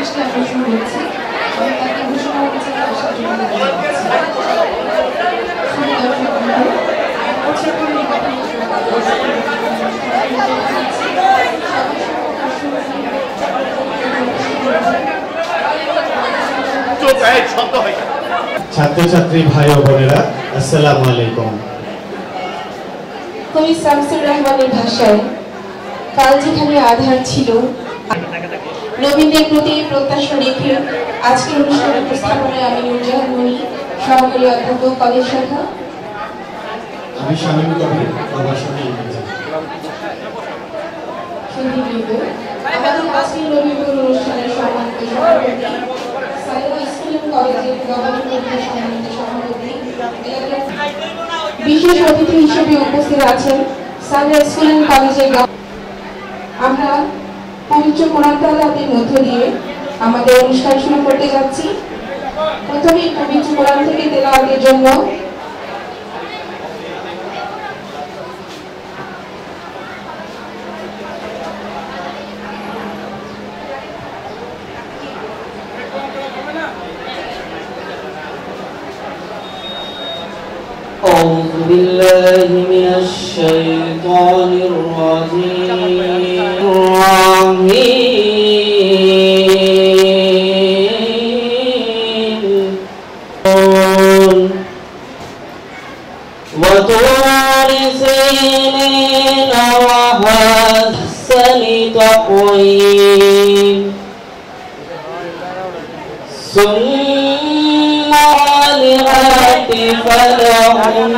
আজকে আমরা শুরু করছি। আমি তাকে ঘোষণা করছি আসার জন্য ছাত্রছাত্রী ভাই ও বোনেরা, আসসালামু আলাইকুম। কবি শামসুর রহমানের ভাষায় কাল যেখানে আধার ছিল, নবীনদের প্রতি প্রত্যাশা রেখে আজকের অনুষ্ঠানের উপস্থাপনায় আমি নুরজাহান মনি, সহকারী অধ্যাপক কলেজ শাখা। আমি শামীম কবির, প্রভাষণী ইংরেজি। আমাদের আজকের নবীনদের অনুষ্ঠানের সম্মানিত সভাপতি, সালেহা স্কুল এন্ড কলেজের গভর্নিং কমিটির সম্মানিত সভাপতি, বিশেষ অতিথি হিসেবে উপস্থিত আছেন সালেহা স্কুল এন্ড কলেজের। আমরা পবিত্র কোরআন তেলাওয়াতের মধ্য দিয়ে আমাদের অনুষ্ঠান শুরু করতে যাচ্ছি। প্রথমেই পবিত্র কোরআন থেকে তেলাওয়াতের জন্য أعوذ بالله من الشيطان الرجيم وطور سينين وحسن تقويم ثم العاليات فلهم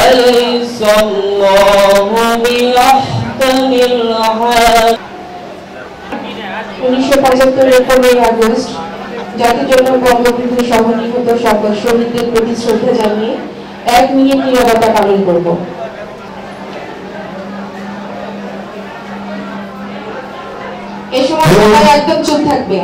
أليس الله بأحكم الحاكمين 1975 15 আগস্ট জাতির জন্য বঙ্গবন্ধু সহ নিহত সকল শহীদদের প্রতি শ্রদ্ধা জানিয়ে 1 মিনিট নীরবতা পালন করব। এই সময় সবাই একদম চুপ থাকবে।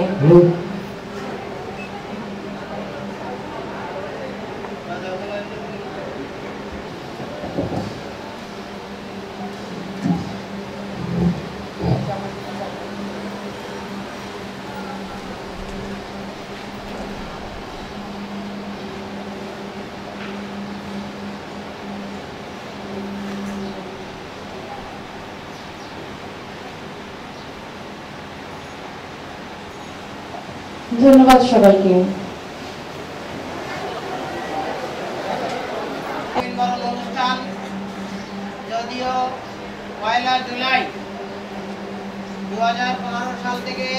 ধন্যবাদ সবাইকে। অনুষ্ঠান যদিও 1 জুলাই 2015 সাল থেকে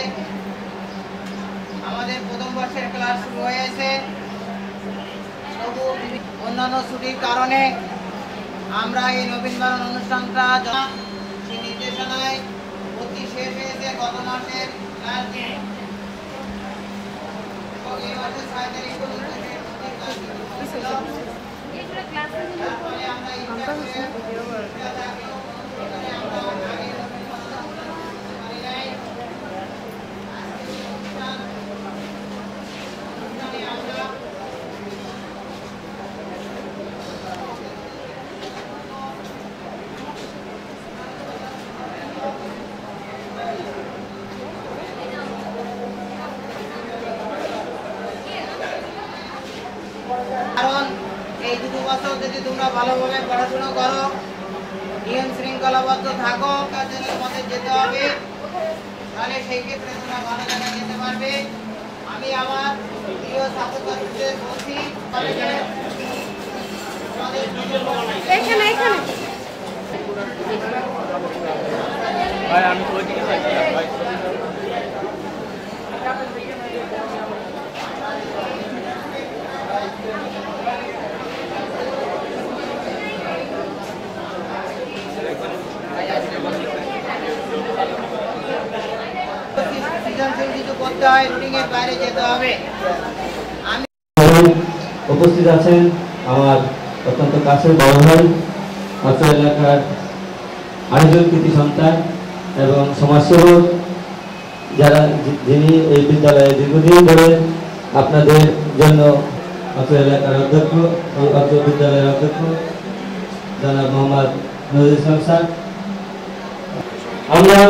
আমাদের প্রথম বর্ষের ক্লাস শুরু হয়েছে, তবু অন্যান্য ছুটির কারণে আমরা এই নবীনবরণ অনুষ্ঠানটা সেই নির্দেশনায় ভর্তি শেষ হয়েছে গত মাসের লাস্ট দিন। এই মাসের 6 তারিখ পর্যন্ত কারণ এই 2 বছর যদি তোমরা ভালোভাবে পড়াশোনা করো, নিয়ম শৃঙ্খলাবদ্ধ থাকো, কাজের মধ্যে যেতে হবে, তাহলে সেই ক্ষেত্রে তোমরা ভালো জায়গায় যেতে পারবে। আমি আমার প্রিয় ছাত্রছাত্রীদের বলছি, এখানে ভাই আমি ওইদিকে যাচ্ছি ভাই। উপস্থিত আছেন আমার অত্যন্ত কাছের বড় ভাই, অত্র এলাকার আরেকজন কৃতি সন্তান এবং সমাজসেবক, যারা যিনি এই বিদ্যালয়ে দীর্ঘদিন ধরে আপনাদের জন্য অত্র এলাকার অধ্যক্ষ, অত্র বিদ্যালয়ের অধ্যক্ষ জনাব মোহাম্মদ নজরুল ইসলাম স্যার। আমরা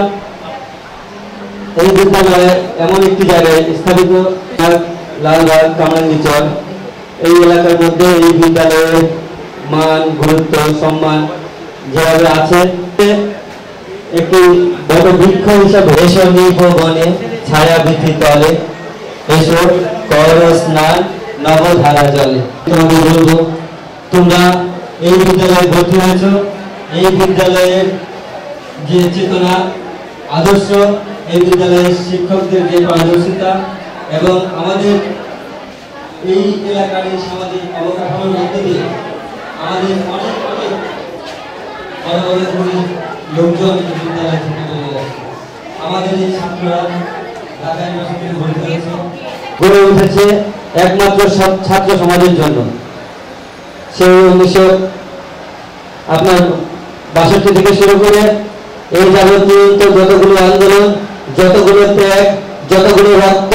এই বিদ্যালয়ে এমন একটি জায়গায় স্থাপিত লালবাগ কামরাঙ্গীচর, এই এলাকার মধ্যে এই বিদ্যালয়ের মান, গুরুত্ব, সম্মান যেভাবে আছে, একটি বড় বৃক্ষ হিসাবে এসো নির্ভবনে ছায়া বৃদ্ধি তলে, এসো কর স্নান নবধারা জলে। তোমাকে বলবো, তোমরা এই বিদ্যালয়ে ভর্তি হয়েছ, এই বিদ্যালয়ের যে চেতনা, আদর্শ, এই বিদ্যালয়ের শিক্ষকদের যে পারদর্শিতা এবং আমাদের এই এলাকার এই সামাজিক অবকাঠামোর মধ্যে দিয়ে আমাদের অনেক অনেক বড় বড় লোকজন বিদ্যালয় থেকে বেরিয়ে যাচ্ছে। আমাদের এই ছাত্ররা ঢাকা ইউনিভার্সিটিতে ভর্তি হয়েছে, গড়ে উঠেছে একমাত্র ছাত্র সমাজের জন্য। সেই 1962 থেকে শুরু করে এই যাবতীয় যতগুলো আন্দোলন, যতগুলো ত্যাগ, যতগুলো রক্ত,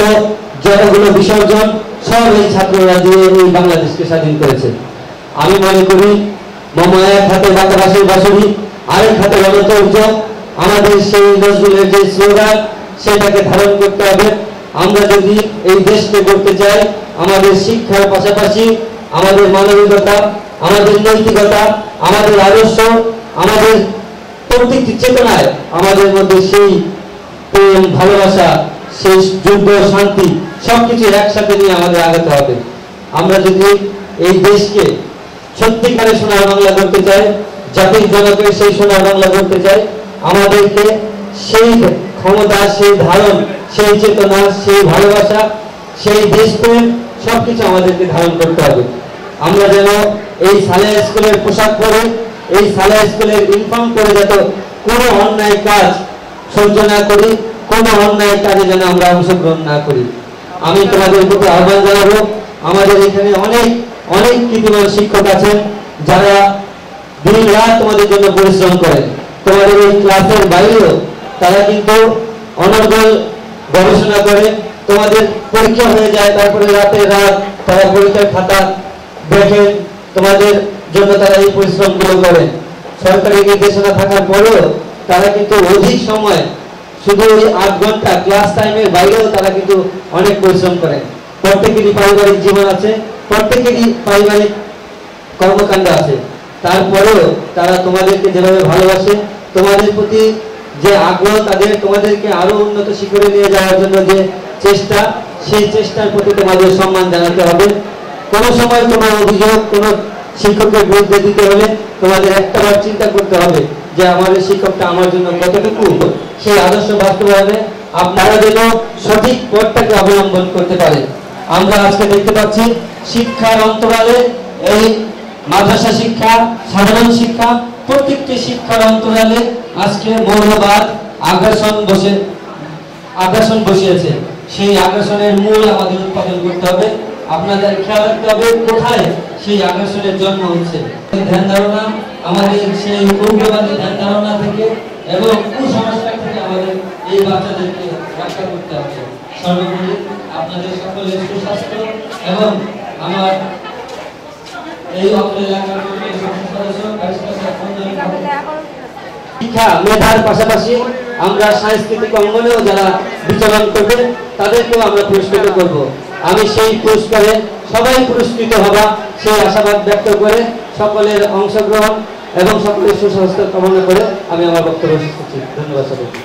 যতগুলো বিসর্জন, সব এই ছাত্ররা দিয়ে এই বাংলাদেশকে স্বাধীন করেছে। আমি মনে করি মম এক হাতে বাতাবাসীর বাঁশুরি, আরেক হাতে গণতন্ত্র, আমাদের সেই নজরুলের যে স্লোগান, সেটাকে ধারণ করতে হবে। আমরা যদি এই দেশকে করতে চাই, আমাদের শিক্ষার পাশাপাশি আমাদের মানবিকতা, আমাদের নৈতিকতা, আমাদের আদর্শ, আমাদের প্রত্যেকটি চেতনায় আমাদের মধ্যে সেই প্রেম, ভালোবাসা, সেই যুদ্ধ, শান্তি সবকিছু একসাথে নিয়ে আমাদের আগাতে হবে। আমরা যদি এই দেশকে সত্যিকারে সোনার বাংলা করতে চাই, জাতির জনকের সেই সোনার বাংলা করতে চাই, আমাদেরকে সেই ক্ষমতা, সেই ধারণ, সেই চেতনা, সেই ভালোবাসা, সেই দেশপ্রেম সবকিছু আমাদেরকে ধারণ করতে হবে। আমরা যেন এই সালেহা স্কুলের পোশাক পরে, এই সালেহা স্কুলের ইউনিফর্ম পরে যাতে কোনো অন্যায় কাজ সহ্য না করি, কোনো অন্যায় কাজে যেন আমরা অংশগ্রহণ না করি। আমি তোমাদের প্রতি আহ্বান জানাবো, আমাদের এখানে অনেক অনেক কৃতিমান শিক্ষক আছেন যারা দিন রাত তোমাদের জন্য পরিশ্রম করেন। তোমাদের এই ক্লাসের বাইরেও তারা কিন্তু অনর্গল গবেষণা করে, তোমাদের পরীক্ষা হয়ে যায়, তারপরে রাতে রাত তারা পরীক্ষার খাতা দেখেন, তোমাদের জন্য তারা এই পরিশ্রমগুলো করেন। সরকারি নির্দেশনা থাকার পরেও তারা কিন্তু অধিক সময়, শুধু ওই 8 ঘন্টা ক্লাস টাইমের বাইরেও তারা কিন্তু অনেক পরিশ্রম করেন। প্রত্যেকেরই পারিবারিক জীবন আছে, প্রত্যেকেরই পারিবারিক কর্মকাণ্ড আছে, তারপরেও তারা তোমাদেরকে যেভাবে ভালোবাসে, তোমাদের প্রতি যে আগ্রহ তাদের, তোমাদেরকে আরো উন্নত শিখরে নিয়ে যাওয়ার জন্য যে চেষ্টা, সেই চেষ্টার প্রতি তোমাদের সম্মান জানাতে হবে। কোনো সময় কোনো অভিযোগ কোনো শিক্ষকের বিরুদ্ধে দিতে হলে তোমাদের একটাবার চিন্তা করতে হবে যে আমার শিক্ষকটা আমার জন্য কতটুকু, সেই আদর্শ বাস্তবায়নে আপনারা যেন সঠিক পথটাকে অবলম্বন করতে পারেন। আমরা আজকে দেখতে পাচ্ছি শিক্ষার অন্তরালে, এই মাদ্রাসা শিক্ষা, সাধারণ শিক্ষা, প্রত্যেকটি শিক্ষার অন্তরালে আজকে মৌলবাদ আগ্রাসন বসিয়েছে। সেই আগ্রাসনের মূল আমাদের উৎপাদন করতে হবে। আপনাদের খেয়াল রাখতে হবে কোথায় সেই আগ্রাসনের জন্ম হচ্ছে। ধ্যান ধারণা, আমাদের সেই উগ্রবাদী ধ্যান ধারণা থেকে এবং কুসংস্কার থেকে আমাদের এই বাচ্চাদেরকে রক্ষা করতে হবে। সর্বোপরি আপনাদের সকলের সুস্বাস্থ্য এবং আমার এই অত্র এলাকার শিক্ষা মেধার পাশাপাশি আমরা সাংস্কৃতিক অঙ্গনেও যারা বিচরণ করবে তাদেরকেও আমরা পুরস্কৃত করব। আমি সেই পুরস্কারে সবাই পুরস্কৃত হবা সেই আশাবাদ ব্যক্ত করে সকলের অংশগ্রহণ এবং সকলের সুস্বাস্থ্য কামনা করে আমি আমার বক্তব্য শেষ করছি। ধন্যবাদ সকলকে।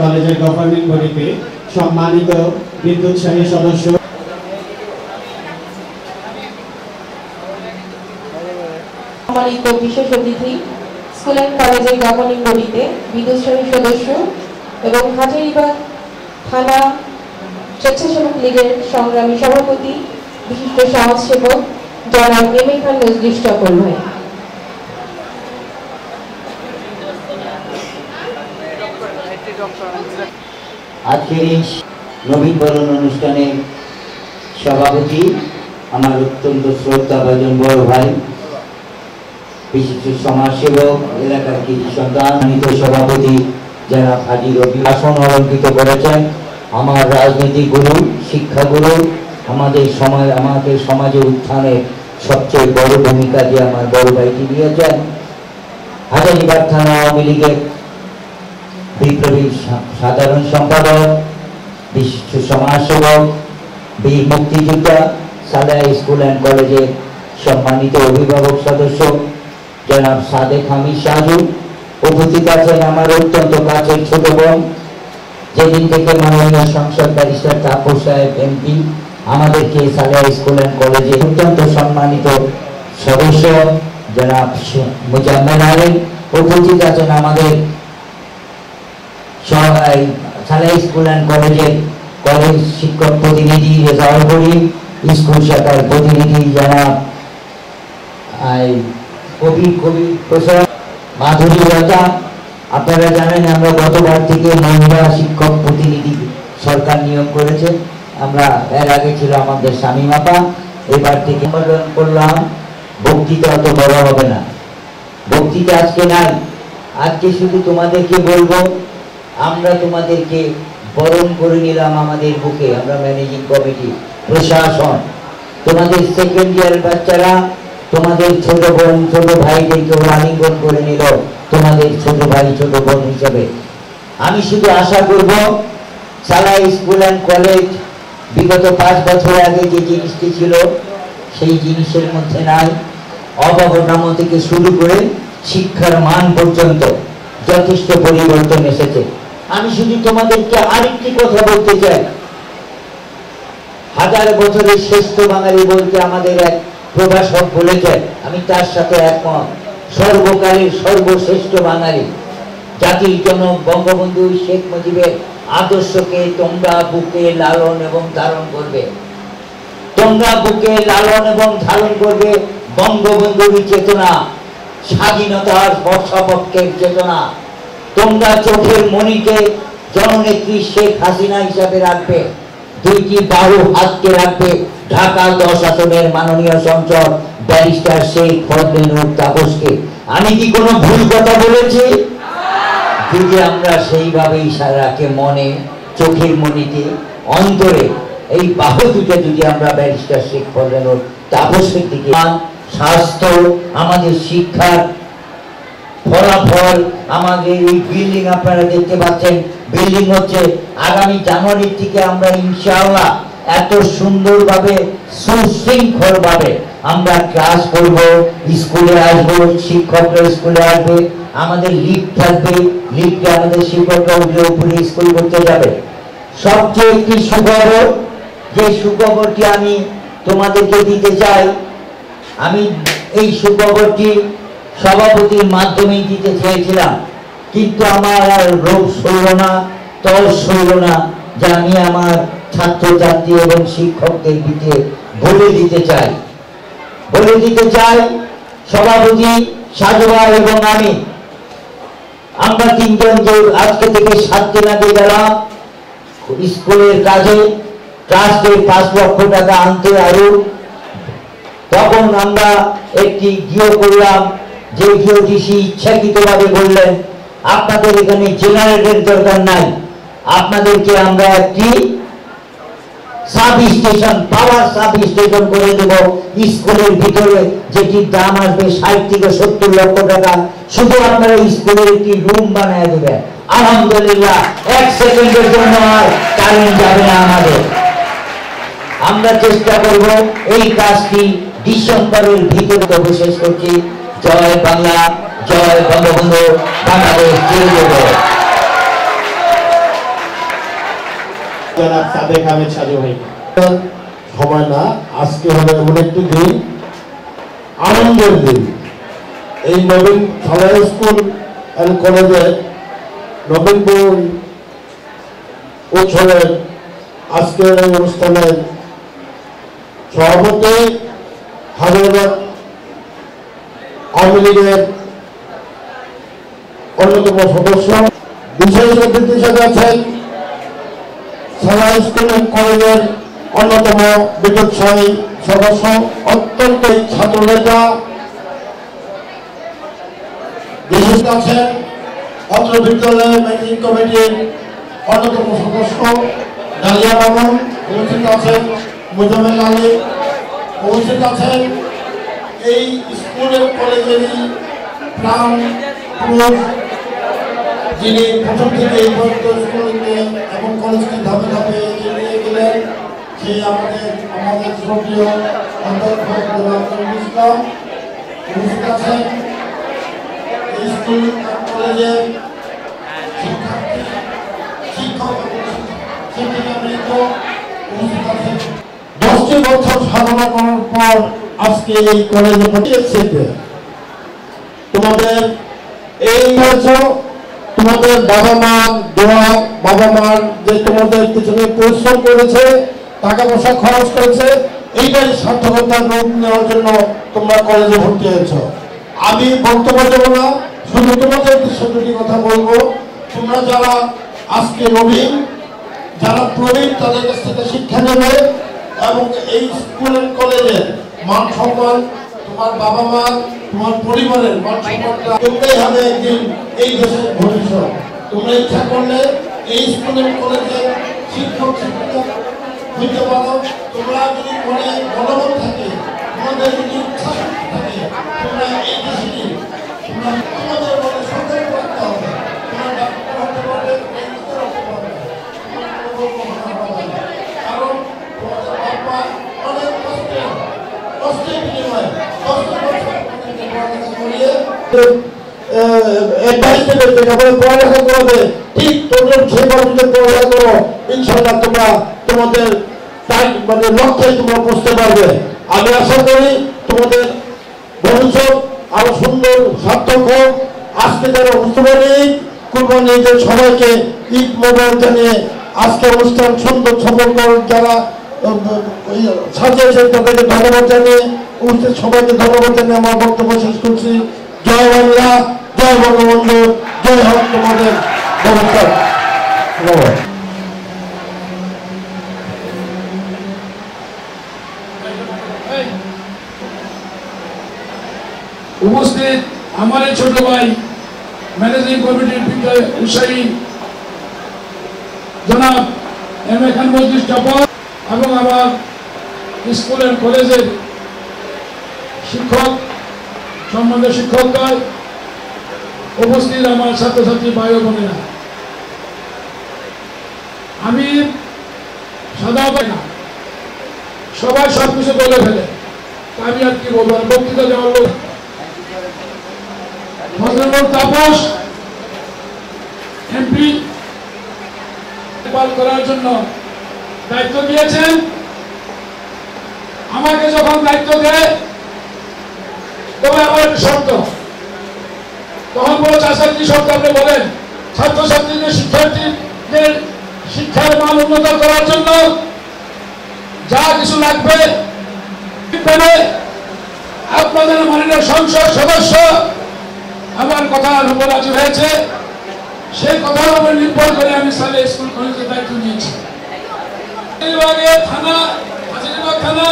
কলেজের গভর্নিং বডিতে সম্মানিত বিদ্যুৎ সাহী সদস্য, সম্মানিত বিশেষ অতিথি, স্কুল অ্যান্ড কলেজের গভর্নিং বডিতে বিদ্যুৎ সাহী সদস্য এবং হাজারীবাগ থানা স্বেচ্ছাসেবক লীগের সংগ্রামী সভাপতি, বিশিষ্ট সমাজসেবক জনাব এম.এ. খান নজরুল সকল ভাই, আজকের এই নবীনবরণ অনুষ্ঠানের সভাপতি আমার অত্যন্ত শ্রদ্ধাভাজন বড় ভাই, বিশিষ্ট সমাজসেবক, এলাকার কৃতি সন্তান, সভাপতি যারা হাজি রবি আসন অলঙ্কৃত করেছেন, আমার রাজনীতি গুরু, শিক্ষা গুরু, আমাদের সমাজে উত্থানের সবচেয়ে বড় ভূমিকা দিয়ে আমার বড় ভাইটি নিয়েছেন। হাজারীবাগ থানা আওয়ামী লীগের বিপ্লবী সাধারণ সম্পাদক, বিশিষ্ট সমাজসেবক, বীর মুক্তিযোদ্ধা, সালেহা স্কুল অ্যান্ড কলেজের সম্মানিত অভিভাবক সদস্য জনাব সাদেক হামিদ সাজু। উপস্থিত আছেন আমার অত্যন্ত কাছের ছোট বোন, যেদিন থেকে মাননীয় সংসদ ব্যারিস্টার তাপস সাহেব এমপি আমাদেরকে সালেহা স্কুল অ্যান্ড কলেজে অত্যন্ত সম্মানিত সদস্য জনাব মুজাম্মেল আলী। উপস্থিত আছেন আমাদের সালেহা স্কুল অ্যান্ড কলেজের কলেজ শিক্ষক প্রতিনিধি রেজাউল করিম, স্কুল শাখার প্রতিনিধি জনাব কবি প্রসাদ মাধুরী লতা। আপনারা জানেন আমরা গতবার থেকে মহিলা শিক্ষক প্রতিনিধি সরকার নিয়োগ করেছে। আমরা এর আগে ছিল আমাদের স্বামী মাপা, এবার থেকে করলাম। বক্তৃতা অত বড় হবে না, বক্তৃতা আজকে নাই। আজকে শুধু তোমাদেরকে বলবো, আমরা তোমাদেরকে বরণ করে নিলাম আমাদের বুকে। আমরা ম্যানেজিং কমিটি, প্রশাসন, তোমাদের সেকেন্ড ইয়ার বাচ্চারা তোমাদের ছোট বোন ছোট ভাইদেরকে আলিঙ্গন করে নিল তোমাদের ছোট ভাই ছোট বোন হিসেবে। আমি শুধু আশা করব সালেহা স্কুল অ্যান্ড কলেজ বিগত 5 বছর আগে যে জিনিসটি ছিল সেই জিনিসের মধ্যে নাই। অবকাঠামো থেকে শুরু করে শিক্ষার মান পর্যন্ত যথেষ্ট পরিবর্তন এসেছে। আমি শুধু তোমাদেরকে আরেকটি কথা বলতে চাই, 1000 বছরের শ্রেষ্ঠ বাঙালি বলতে আমাদের এক প্রভাষক বলেছেন, আমি তার সাথে একমত। সর্বকালের সর্বশ্রেষ্ঠ বাঙালি জাতির জনক বঙ্গবন্ধু শেখ মুজিবের আদর্শকে তোমরা বুকে লালন এবং ধারণ করবে। তোমরা বুকে লালন এবং ধারণ করবে বঙ্গবন্ধুর চেতনা, স্বাধীনতার সপক্ষের চেতনা। তোমরা চোখের মণিকে জননেত্রী শেখ হাসিনা হিসাবে রাখবে, 2টি বাহু হাতকে রাখবে ঢাকা 10 আসনের মাননীয় সংসদ ব্যারিস্টার শেখ ফজলে তাপসকে। আমি কি কোনো ভুল কথা বলেছি? যদি আমরা সেইভাবে ইশারাকে মনে, চোখের মনিতে, অন্তরে এই বাহু দুটো যদি আমরা ব্যারিস্টার শেখ ফজলে তাপসের দিকে, স্বাস্থ্য, আমাদের শিক্ষার ফলাফল, আমাদের এই বিল্ডিং আপনারা দেখতে পাচ্ছেন, বিল্ডিং হচ্ছে আগামী জানুয়ারির থেকে আমরা ইনশাআল্লাহ এত সুন্দরভাবে সুশৃঙ্খলভাবে আমরা ক্লাস করব, স্কুলে আসবো, শিক্ষকরা স্কুলে আসবে, আমাদের লিফট থাকবে, লিফটে আমাদের শিক্ষকরা উঠলে উপরে স্কুল করতে যাবে। সবচেয়ে একটি সুখবর, যে সুখবরটি আমি তোমাদেরকে দিতে চাই, আমি এই সুখবরটি সভাপতির মাধ্যমে দিতে চেয়েছিলাম, কিন্তু আমার আর রোগ সইল না, তর সইল না, যে আমি আমার ছাত্রছাত্রী এবং শিক্ষকদের দিকে বলে দিতে চাই। সভাপতি সাজুয়া এবং আমরা 3 জন যে আজকে থেকে 7 দিন আগে গেলাম স্কুলের কাজে, ট্রাস্টের 5 লক্ষ টাকা আনতে আরো, তখন আমরা একটি গৃহ করলাম, যে গৃহটিসি ইচ্ছাকৃতভাবে বললেন আপনাদের এখানে জেনারেটরের দরকার নাই, আপনাদেরকে আমরা একটি সাব স্টেশন, পাওয়ার সাব স্টেশন করে দেব স্কুলের ভিতরে, যেটির দাম আসবে 60 থেকে 70 লক্ষ টাকা। শুধু আপনারা স্কুলের একটি রুম বানিয়ে দেবেন। আলহামদুলিল্লাহ, 1 সেকেন্ডের জন্য আর কারেন্ট যাবে না আমাদের। আমরা চেষ্টা করব এই কাজটি ডিসেম্বরের ভিতরে শেষ করছি। জয় বাংলা, জয় বঙ্গবন্ধু, বাংলাদেশ জয়। জনাব সাদেক হামিদ সাজু ভাই। সময় না, আজকে হবে এমন একটি দিন, আনন্দের দিন। এই নবীন সালেহা স্কুল অ্যান্ড কলেজের নবীনবরণ উৎসবের আজকের এই অনুষ্ঠানের সভাপতি হাজারীবাগ আওয়ামী লীগের অন্যতম সদস্য, বিশেষ অতিথি হিসেবে আছেন সালেহা স্কুল অ্যান্ড কলেজের অন্যতম বিদ্যুৎসাহী সদস্য, অত্যন্ত ছাত্র নেতা, বিশেষ আছেন অত্র বিদ্যালয়ের ম্যানেজিং কমিটির অন্যতম সদস্য ডালিয়া মামুন, উপস্থিত আছেন মুজাম্মেল আলী, উপস্থিত আছেন এই স্কুলের কলেজেরই প্রাণ পুরুষ, যিনি প্রথম থেকে এই পর্যন্ত স্কুলকে এবং কলেজকে ধাপে ধাপে এগিয়ে নিয়ে গেলেন, সেই আমাদের শ্রদ্ধেয় অধ্যক্ষ ইসলাম উপস্থিত আছেন। এই স্কুল কলেজের শিক্ষার্থী, শিক্ষক, শিক্ষিকাবৃন্দ উপস্থিত আছেন। 10টি বছর সাধনা করার পর আজকে এই কলেজে পাঠিয়েছে। তোমাদের এই বছর তোমাদের বাবা মার দোয়া, বাবা মার যে তোমাদের পিছনে পরিশ্রম করেছে, টাকা পয়সা খরচ করেছে, এইটাই সার্থকতার রূপ নেওয়ার জন্য তোমরা কলেজে ভর্তি হয়েছ। আমি বক্তব্য দেবো না, শুধু তোমাদের দুটি কথা বলবো। তোমরা যারা আজকে নবীন, যারা প্রবীণ, তাদের কাছ থেকে শিক্ষা নেবে এবং এই স্কুলের কলেজের মান সম্মান, তোমার বাবা মা, তোমার পরিবারের মান সম্মানটা তোমরাই হবে একদিন এই দেশের ভবিষ্যৎ। তোমরা ইচ্ছা করলে এই স্কুলের কলেজের শিক্ষক শিক্ষিকা হইতে পারো। তোমরা যদি মনে মনোবল থাকে, তোমাদের যদি ইচ্ছা থাকে, তোমরা এই দেশে তোমাদের মনে সতর্ক রাখতে হবে। তোমরা ডাক্তার হতে পারবে, ইঞ্জিনিয়ার হতে পারবে, কারণ তোমাদের বাবা অনেক কষ্টের বিনিময়ে পড়ালেখা করবে, ঠিক তোমরা সেভাবে পড়ালেখা করো, ইনশাআল্লাহ তোমরা তোমাদের মানে লক্ষ্যে তোমরা পৌঁছতে পারবে। আমি আশা করি তোমাদের ভবিষ্যৎ আরো সুন্দর সার্থক হোক। আজকে যারা মুসলমানি কুরবানি ঈদের সবাইকে ঈদ মোবারক জানিয়ে আজকে অনুষ্ঠান সুন্দর সফল করার যারা সাজিয়েছে তাদেরকে ধন্যবাদ জানিয়ে, উপস্থিত সবাইকে ধন্যবাদ জানিয়ে আমার বক্তব্য শেষ করছি। জয় বাংলা, জয় বঙ্গবন্ধু, জয় হোক তোমাদের ভবিষ্যৎ। ধন্যবাদ। উপস্থিত আমার এই ছোট ভাই ম্যানেজিং কমিটির উৎসাহী জনাব M A Khan Majlis topper এবং আমার স্কুলের কলেজের শিক্ষক, সম্মানিত শিক্ষকগণ, উপস্থিত আমার ছাত্রছাত্রী ভাই ও বোনেরা, আমি সাধারণত না সবাই সবকিছু বলে ফেলে, আমি আর কি বলবো, বক্তৃতা দেওয়ার লোক ফজলুল তাপস এমপি করার জন্য দায়িত্ব দিয়েছেন। আমাকে যখন দায়িত্ব দেয় তবে আমার একটা শর্ত, তখন বলো চাষা কি শর্ত আপনি বলেন? ছাত্রছাত্রীদের শিক্ষার্থীদের শিক্ষার মান উন্নত করার জন্য যা কিছু লাগবে আপনাদের মাননীয় সংসদ সদস্য আমার কথা রাজি হয়েছে, সেই কথার উপর নির্ভর করে আমি সালে স্কুল কলেজের দায়িত্ব নিয়েছি। থানা, থানা